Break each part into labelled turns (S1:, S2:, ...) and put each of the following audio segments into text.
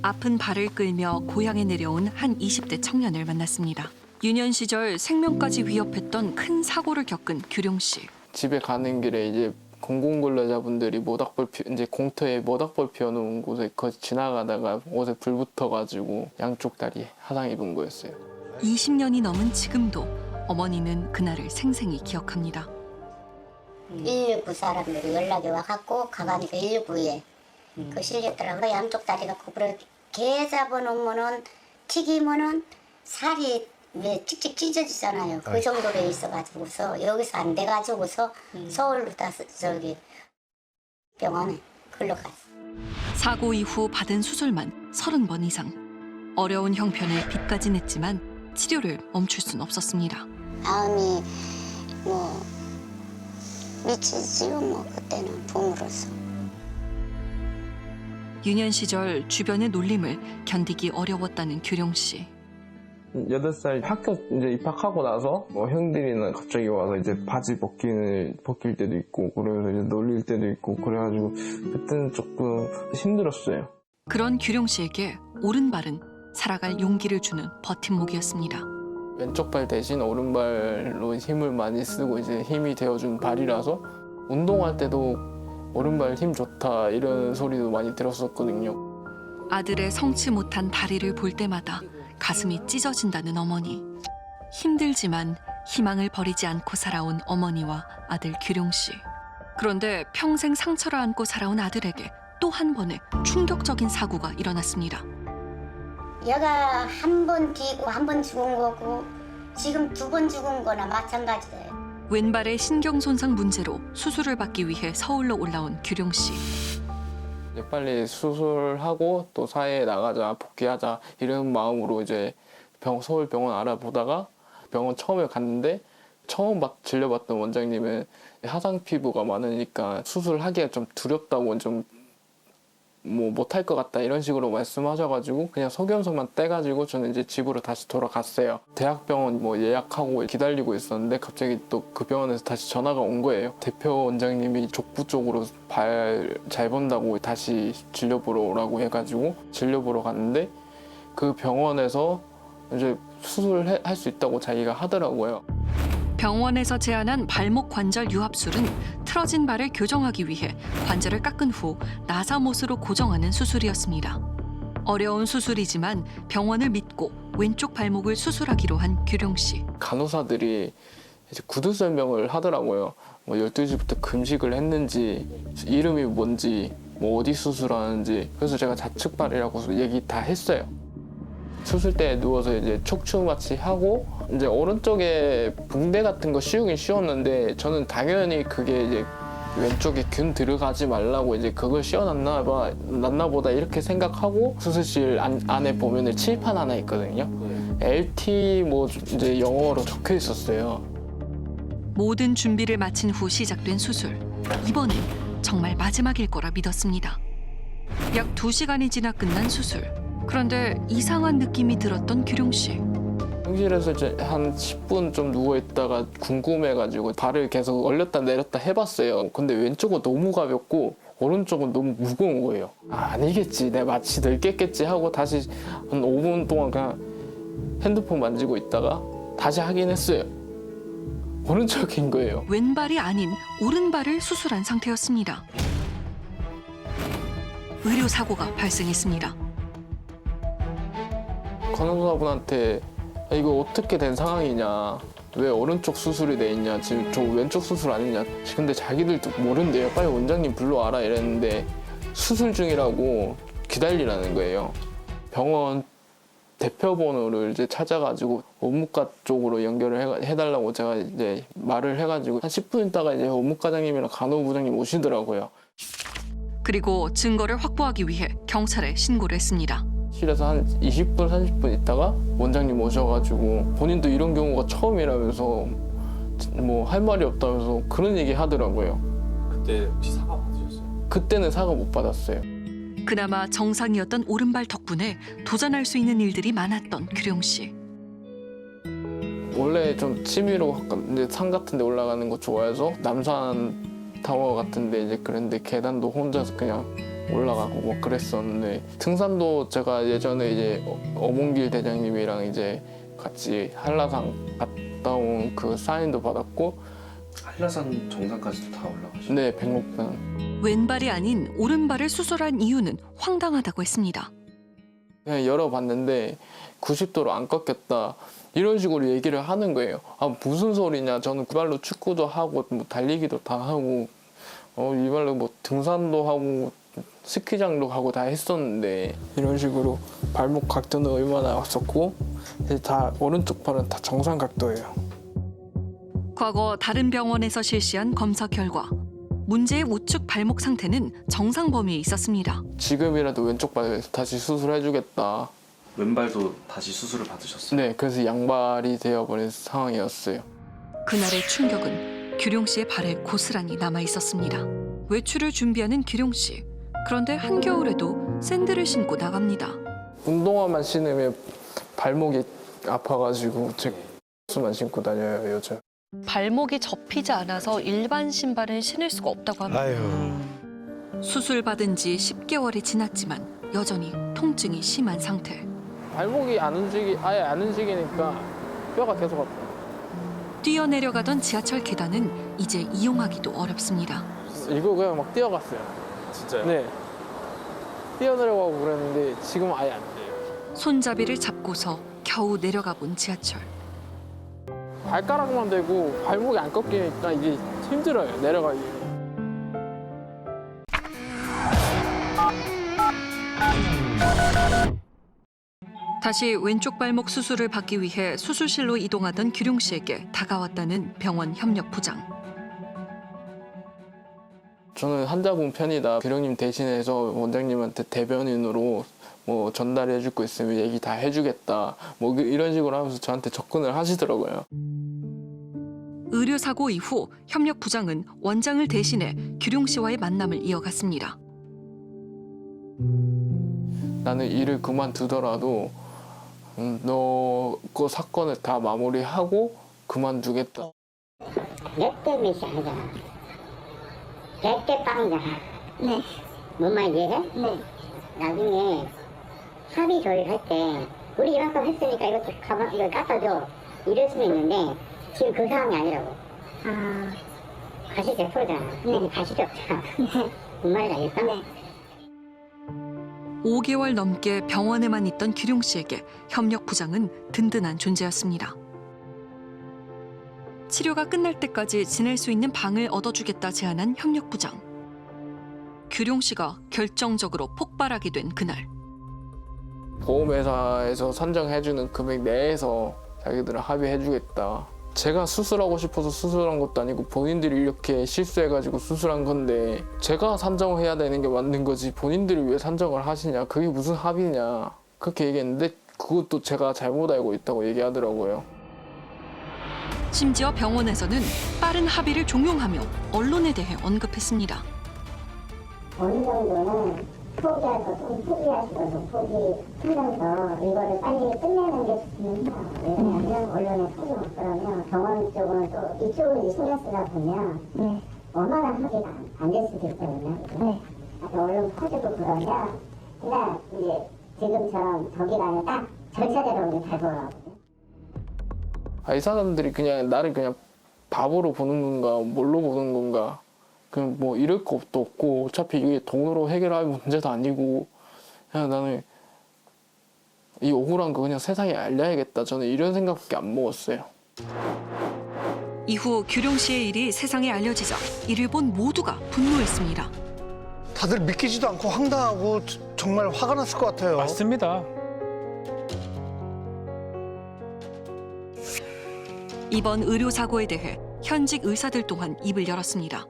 S1: 아픈 발을 끌며 고향에 내려온 한 20대 청년을 만났습니다. 유년 시절 생명까지 위협했던 큰 사고를 겪은 규룡 씨.
S2: 집에 가는 길에 이제 공공근로자분들이 이제 공터에 모닥불 피워놓은 곳에 거기 지나가다가 옷에 불 붙어가지고 양쪽 다리에 화상 입은 거였어요.
S1: 20년이 넘은 지금도 어머니는 그날을 생생히 기억합니다.
S3: 119 사람들이 연락이 와갖고 가가니까 119에 그 실렸더라고요. 양쪽 다리가 구부러 개 잡아놓으면은 튀기면은 살이 왜 찍찍 찢어지잖아요. 그 정도로 있어가지고서 여기서 안 돼가지고서 서울로 다 저기 병원에 걸로 갔어.
S1: 사고 이후 받은 수술만 30번 이상. 어려운 형편에 빚까지 냈지만 치료를 멈출 순 없었습니다.
S3: 마음이 뭐 미치지요. 뭐 그때는 붕으로서.
S1: 유년 시절 주변의 놀림을 견디기 어려웠다는 규룡 씨.
S4: 8살 학교 이제 입학하고 나서 뭐 형들이나 갑자기 와서 이제 바지 벗길 때도 있고 그러면서 이제 놀릴 때도 있고 그래가지고 그때는 조금 힘들었어요.
S1: 그런 규룡 씨에게 오른발은 살아갈 용기를 주는 버팀목이었습니다.
S2: 왼쪽 발 대신 오른발로 힘을 많이 쓰고 이제 힘이 되어준 발이라서 운동할 때도 오른발 힘 좋다 이런 소리도 많이 들었었거든요.
S1: 아들의 성치 못한 다리를 볼 때마다 가슴이 찢어진다는 어머니. 힘들지만 희망을 버리지 않고 살아온 어머니와 아들 규룡 씨. 그런데 평생 상처를 안고 살아온 아들에게 또 한 번의 충격적인 사고가 일어났습니다.
S3: 얘가 한 번 뒤고 한 번 죽은 거고 지금 2번 죽은 거나 마찬가지예요.
S1: 왼발의 신경 손상 문제로 수술을 받기 위해 서울로 올라온 규룡 씨.
S2: 이제 빨리 수술하고 또 사회에 나가자 복귀하자 이런 마음으로 이제 서울 병원 알아보다가 병원 처음에 갔는데 처음 진료받던 원장님은 하상 피부가 많으니까 수술하기가 좀 두렵다고 좀 뭐 못할 것 같다 이런 식으로 말씀하셔가지고 그냥 소견서만 떼가지고 저는 이제 집으로 다시 돌아갔어요. 대학병원 뭐 예약하고 기다리고 있었는데 갑자기 또 그 병원에서 다시 전화가 온 거예요. 대표 원장님이 족부 쪽으로 발 잘 본다고 다시 진료 보러 오라고 해가지고 진료 보러 갔는데 그 병원에서 이제 수술할 수 있다고 자기가 하더라고요.
S1: 병원에서 제안한 발목 관절 유합술은 틀어진 발을 교정하기 위해 관절을 깎은 후 나사못으로 고정하는 수술이었습니다. 어려운 수술이지만 병원을 믿고 왼쪽 발목을 수술하기로 한 규룡 씨.
S2: 간호사들이 이제 구두 설명을 하더라고요. 뭐 12시부터 금식을 했는지 이름이 뭔지 뭐 어디 수술하는지 그래서 제가 좌측발이라고 얘기 다 했어요. 수술대에 누워서 이제 척추 마취하고 이제 오른쪽에 붕대 같은 거 씌우긴 씌웠는데 저는 당연히 그게 이제 왼쪽에 균 들어가지 말라고 이제 그걸 씌워놨나 보다 이렇게 생각하고 수술실 안에 보면은 칠판 하나 있거든요. LT 뭐 이제 영어로 적혀 있었어요.
S1: 모든 준비를 마친 후 시작된 수술. 이번엔 정말 마지막일 거라 믿었습니다. 약 2시간이 지나 끝난 수술. 그런데 이상한 느낌이 들었던 규룡 씨.
S2: 병실에서 이제 한 10분 좀 누워있다가 궁금해가지고 발을 계속 올렸다 내렸다 해봤어요. 근데 왼쪽은 너무 가볍고 오른쪽은 너무 무거운 거예요. 아니겠지, 내가 마취 늙겠겠지 하고 다시 한 5분 동안 그냥 핸드폰 만지고 있다가 다시 하긴 했어요. 오른쪽인 거예요.
S1: 왼발이 아닌 오른발을 수술한 상태였습니다. 의료 사고가 발생했습니다.
S2: 간호사분한테 이거 어떻게 된 상황이냐, 왜 오른쪽 수술이 돼 있냐, 지금 저 왼쪽 수술 아니냐. 근데 자기들도 모른대요. 빨리 원장님 불러와라 이랬는데 수술 중이라고 기다리라는 거예요. 병원 대표번호를 이제 찾아가지고 업무과 쪽으로 연결을 해달라고 제가 이제 말을 해가지고 한 10분 있다가 이제 업무과장님이랑 간호부장님 오시더라고요.
S1: 그리고 증거를 확보하기 위해 경찰에 신고를 했습니다.
S2: 실에서 한 20분, 30분 있다가 원장님 오셔가지고 본인도 이런 경우가 처음이라면서 뭐 할 말이 없다면서 그런 얘기 하더라고요.
S5: 그때 혹시 사과 받으셨어요?
S2: 그때는 사과 못 받았어요.
S1: 그나마 정상이었던 오른발 덕분에 도전할 수 있는 일들이 많았던 규룡 씨.
S2: 원래 좀 취미로 이제 산 같은 데 올라가는 거 좋아해서 남산 타워 같은 데 이제 그랬는데 계단도 혼자서 그냥 올라가고 뭐 그랬었는데 등산도 제가 예전에 이제 어몽길 대장님이랑 이제 같이 한라산 갔다 온 그 사인도 받았고
S5: 한라산 정상까지도 다 올라가시죠?
S2: 네 백록산
S1: 왼발이 아닌 오른발을 수술한 이유는 황당하다고 했습니다.
S2: 그냥 열어봤는데 90도로 안 꺾였다 이런 식으로 얘기를 하는 거예요. 아 무슨 소리냐 저는 그 발로 축구도 하고 뭐 달리기도 다 하고 이 발로 뭐 등산도 하고 스키장도 가고 다 했었는데 이런 식으로 발목 각도는 얼마나 왔었고 이제 다 오른쪽 발은 다 정상 각도예요.
S1: 과거 다른 병원에서 실시한 검사 결과 문제의 우측 발목 상태는 정상 범위에 있었습니다.
S2: 지금이라도 왼쪽 발 다시 수술해주겠다.
S5: 왼발도 다시 수술을 받으셨어요?
S2: 네, 그래서 양발이 되어버린 상황이었어요.
S1: 그날의 충격은 규룡 씨의 발에 고스란히 남아 있었습니다. 외출을 준비하는 규룡 씨. 그런데 한겨울에도 샌들을 신고 나갑니다.
S2: 운동화만 신으면 발목이 아파가지고 제 수만 신고 다녀요 요즘.
S1: 발목이 접히지 않아서 일반 신발은 신을 수가 없다고 합니다. 수술 받은 지 10개월이 지났지만 여전히 통증이 심한 상태.
S2: 발목이 아예 안 움직이니까 뼈가 계속 아파요.
S1: 뛰어내려가던 지하철 계단은 이제 이용하기도 어렵습니다.
S2: 이거 그냥 막 뛰어갔어요.
S5: 진짜요?
S2: 네. 뛰어내려가고 그랬는데 지금 아예 안 돼요.
S1: 손잡이를 잡고서 겨우 내려가 본 지하철.
S2: 발가락만 대고 발목이 안 꺾이니까 이게 힘들어요 내려가기.
S1: 다시 왼쪽 발목 수술을 받기 위해 수술실로 이동하던 규룡 씨에게 다가왔다는 병원 협력 부장.
S2: 저는 환자분 편이다. 규룡님 대신해서 원장님한테 대변인으로 뭐 전달해 줄 거 있으면 얘기 다 해주겠다. 뭐 이런 식으로 하면서 저한테 접근을 하시더라고요.
S1: 의료사고 이후 협력 부장은 원장을 대신해 규룡 씨와의 만남을 이어갔습니다.
S2: 나는 일을 그만두더라도 너 그 사건을 다 마무리하고 그만두겠다.
S3: 몇대 몇이 아니잖아. 100대 빵이잖아. 네. 뭔 말인지 이해해? 네. 나중에 합의 조율할 때 우리 이만큼 했으니까 이것도 이걸 깎아줘. 이럴 수는 있는데 지금 그 상황이 아니라고. 가시 100%잖아. 네. 가시도 없잖아. 네. 뭔 말인지 알겠어? 네.
S1: 5개월 넘게 병원에만 있던 규룡 씨에게 협력 부장은 든든한 존재였습니다. 치료가 끝날 때까지 지낼 수 있는 방을 얻어주겠다 제안한 협력 부장. 규룡 씨가 결정적으로 폭발하게 된 그날.
S2: 보험회사에서 산정해주는 금액 내에서 자기들은 합의해주겠다. 제가 수술하고 싶어서 수술한 것도 아니고 본인들이 이렇게 실수해가지고 수술한 건데 제가 산정해야 되는 게 맞는 거지 본인들이 왜 산정을 하시냐. 그게 무슨 합의냐. 그렇게 얘기했는데 그것도 제가 잘못 알고 있다고 얘기하더라고요.
S1: 심지어 병원에서는 빠른 합의를 종용하며 언론에 대해 언급했습니다.
S3: 어느 정도는 포기할 것은 포기하시고 포기하면서 이거를 빨리 끝내는 게 좋습니다. 왜냐하면 언론에 터지 못 그러면 병원 쪽은 또 이쪽을 신경 쓰다 보면 얼마나 합의가 안 될 수도 있거든요. 언론 퍼지고 그러면 그냥 이제 지금처럼 저 기간에 딱 절차대로 이제 잘 돌아가거든요.
S2: 이 사람들이 그냥 나를 그냥 바보로 보는 건가 뭘로 보는 건가. 그냥 뭐 이럴 것도 없고 어차피 이게 돈으로 해결할 문제도 아니고 그냥 나는 이 억울한 거 그냥 세상에 알려야겠다. 저는 이런 생각밖에 안 먹었어요.
S1: 이후 규룡 씨의 일이 세상에 알려지자 이를 본 모두가 분노했습니다.
S6: 다들 믿기지도 않고 황당하고 정말 화가 났을 것 같아요.
S7: 맞습니다.
S1: 이번 의료사고에 대해 현직 의사들 또한 입을 열었습니다.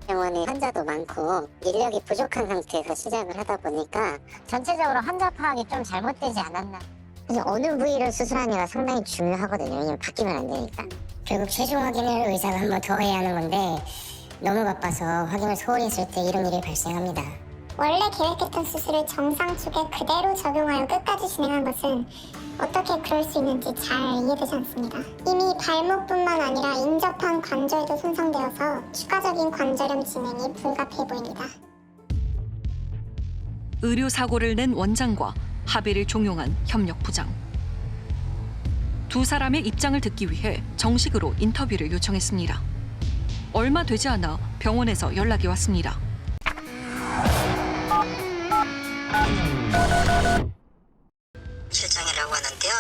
S8: 병원에 환자도 많고 인력이 부족한 상태에서 시작을 하다 보니까 전체적으로 환자 파악이 좀 잘못되지 않았나. 그래서 어느 부위를 수술하냐가 상당히 중요하거든요. 왜냐면 바뀌면 안 되니까. 결국 최종 확인을 의사가 한 번 더 해야 하는 건데 너무 바빠서 확인을 소홀히 했을 때 이런 일이 발생합니다.
S9: 원래 계획했던 수술을 정상 쪽에 그대로 적용하여 끝까지 진행한 것은 어떻게 그럴 수 있는지 잘 이해되지 않습니다. 이미 발목뿐만 아니라 인접한 관절도 손상되어서 추가적인 관절염 진행이 불가피해 보입니다.
S1: 의료 사고를 낸 원장과 합의를 종용한 협력 부장. 두 사람의 입장을 듣기 위해 정식으로 인터뷰를 요청했습니다. 얼마 되지 않아 병원에서 연락이 왔습니다.
S3: 실장이라고 하는데요.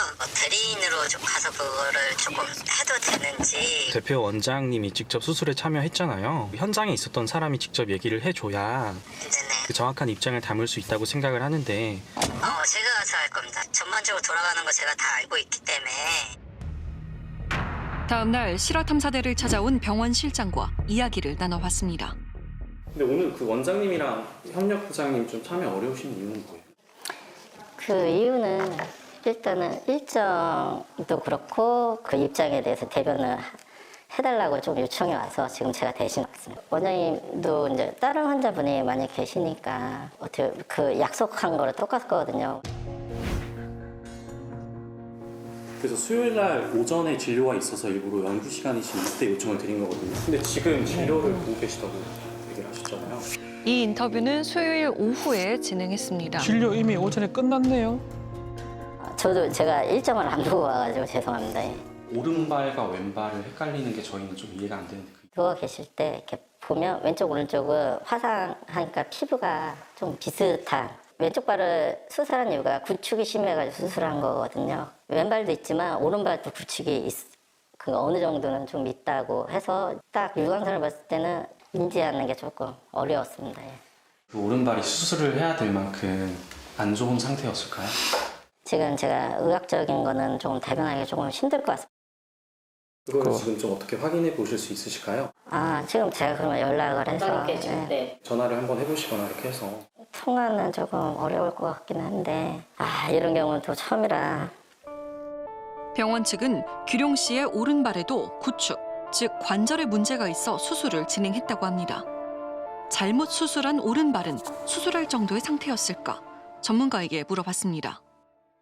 S3: 대리인으로 좀 가서 그거를 조금 해도 되는지.
S7: 대표 원장님이 직접 수술에 참여했잖아요. 현장에 있었던 사람이 직접 얘기를 해줘야
S3: 네네.
S7: 그 정확한 입장을 담을 수 있다고 생각을 하는데
S3: 제가 가서 할 겁니다. 전반적으로 돌아가는 거 제가 다 알고 있기 때문에.
S1: 다음 날 실화탐사대를 찾아온 병원 실장과 이야기를 나눠봤습니다.
S5: 근데 오늘 그 원장님이랑 협력 부장님 좀 참여 어려우신 이유는 뭐예요?
S8: 그 이유는 일단은 일정도 그렇고 그 입장에 대해서 대변을 해달라고 좀 요청이 와서 지금 제가 대신 왔습니다. 원장님도 이제 다른 환자분이 많이 계시니까 어떻게 그 약속한 거랑 똑같거든요.
S5: 그래서 수요일 날 오전에 진료가 있어서 일부러 연구 시간이신 이때 요청을 드린 거거든요. 근데 지금 진료를 보고 계시다고 얘기를 하셨잖아요.
S1: 이 인터뷰는 수요일 오후에 진행했습니다.
S10: 진료 이미 오전에 끝났네요.
S8: 저도 제가 일정을 안 보고 와가지고 죄송합니다.
S5: 오른발과 왼발을 헷갈리는 게 저희는 좀 이해가 안 되는데
S8: 누워 계실 때 이렇게 보면 왼쪽 오른쪽은 화상하니까 피부가 좀 비슷한, 왼쪽 발을 수술한 이유가 구축이 심해가지고 수술한 거거든요. 왼발도 있지만 오른발도 구축이 그 어느 정도는 좀 있다고 해서 딱 육안선을 봤을 때는 인지하는 게 조금 어려웠습니다. 예.
S5: 그 오른발이 수술을 해야 될 만큼 안 좋은 상태였을까요?
S8: 지금 제가 의학적인 거는 좀 대변하기 조금 힘들 것 같습니다.
S5: 그거를 지금 좀 어떻게 확인해 보실 수 있으실까요?
S8: 지금 제가 그러면 연락을 해서
S5: 전화를 한번 해보시거나 이렇게 해서.
S8: 통화는 조금 어려울 것 같긴 한데 이런 경우는 또 처음이라.
S1: 병원 측은 규룡 씨의 오른발에도 구축, 즉 관절에 문제가 있어 수술을 진행했다고 합니다. 잘못 수술한 오른발은 수술할 정도의 상태였을까? 전문가에게 물어봤습니다.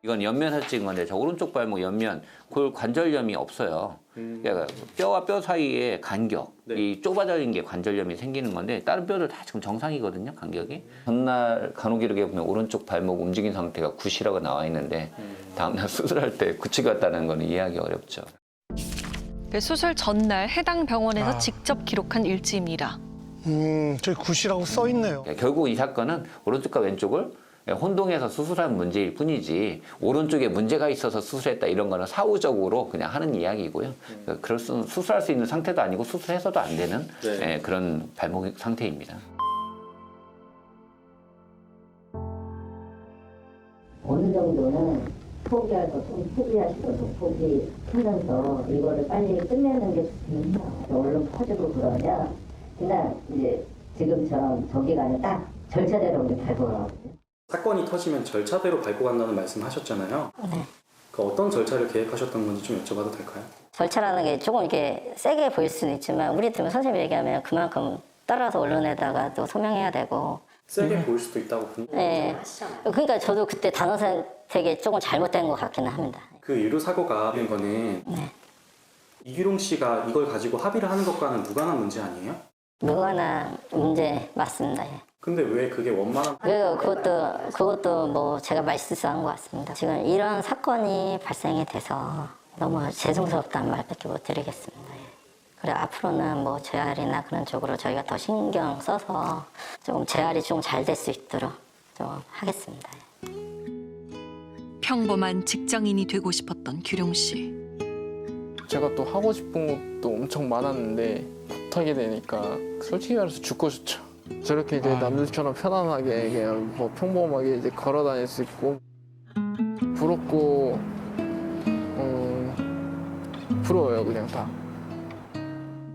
S11: 이건 옆면에서 찍은 건데 저 오른쪽 발목 옆면 그 관절염이 없어요. 그러니까 뼈와 뼈 사이에 간격, 이 좁아져진 게 관절염이 생기는 건데 다른 뼈들 다 지금 정상이거든요, 간격이. 전날 간호기록에 보면 오른쪽 발목 움직인 상태가 굿이라고 나와 있는데 다음날 수술할 때 굿이 같다는 거는 이해하기 어렵죠.
S1: 수술 전날 해당 병원에서 직접 기록한 일지입니다.
S6: 저기 굿이라고 써 있네요.
S11: 결국 이 사건은 오른쪽과 왼쪽을 혼동해서 수술한 문제일 뿐이지 오른쪽에 문제가 있어서 수술했다 이런 거는 사후적으로 그냥 하는 이야기고요. 수술할 수 있는 상태도 아니고 수술해서도 안 되는 그런 발목 상태입니다.
S8: 어느 정도는 포기할 거 포기하시고 포기하면서 이거를 빨리 끝내는 게 좋습니다. 얼른 퍼지고 그러냐. 그냥 이제 지금처럼 저기가 아니라 딱 절차대로 우리 발표하거든요.
S5: 사건이 터지면 절차대로 밟고 간다는 말씀하셨잖아요.
S8: 네.
S5: 그 어떤 절차를 계획하셨던 건지 좀 여쭤봐도 될까요?
S8: 절차라는 게 조금 이렇게 세게 보일 수는 있지만 우리 들으면 선생님이 얘기하면 그만큼 따라서 언론에다가 또 소명해야 되고.
S5: 세게 보일 수도 있다고 봅니다.
S8: 네. 그러니까 저도 그때 단어 선택이 조금 잘못된 것 같기는 합니다.
S5: 그 의료 사고가 된 거는 이규룡 씨가 이걸 가지고 합의를 하는 것과는 무관한 문제 아니에요?
S8: 무관한 문제 맞습니다. 예.
S5: 근데 왜 그게 원만한?
S8: 그리고 그것도 뭐 제가 말실수한 것 같습니다. 지금 이런 사건이 발생이 돼서 너무 죄송스럽다는 말밖에 못 드리겠습니다. 예. 그래 앞으로는 뭐 재활이나 그런 쪽으로 저희가 더 신경 써서 조금 재활이 좀 잘 될 수 있도록 좀 하겠습니다. 예.
S1: 평범한 직장인이 되고 싶었던 규룡 씨.
S2: 제가 또 하고 싶은 것도 엄청 많았는데 못하게 되니까 솔직히 말해서 죽고 싶죠. 저렇게 이제 남들처럼 편안하게 그냥 뭐 평범하게 이제 걸어 다닐 수 있고 부럽고 부러워요 그냥 다.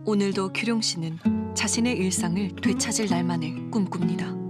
S1: 오늘도 규룡 씨는 자신의 일상을 되찾을 날만을 꿈꿉니다.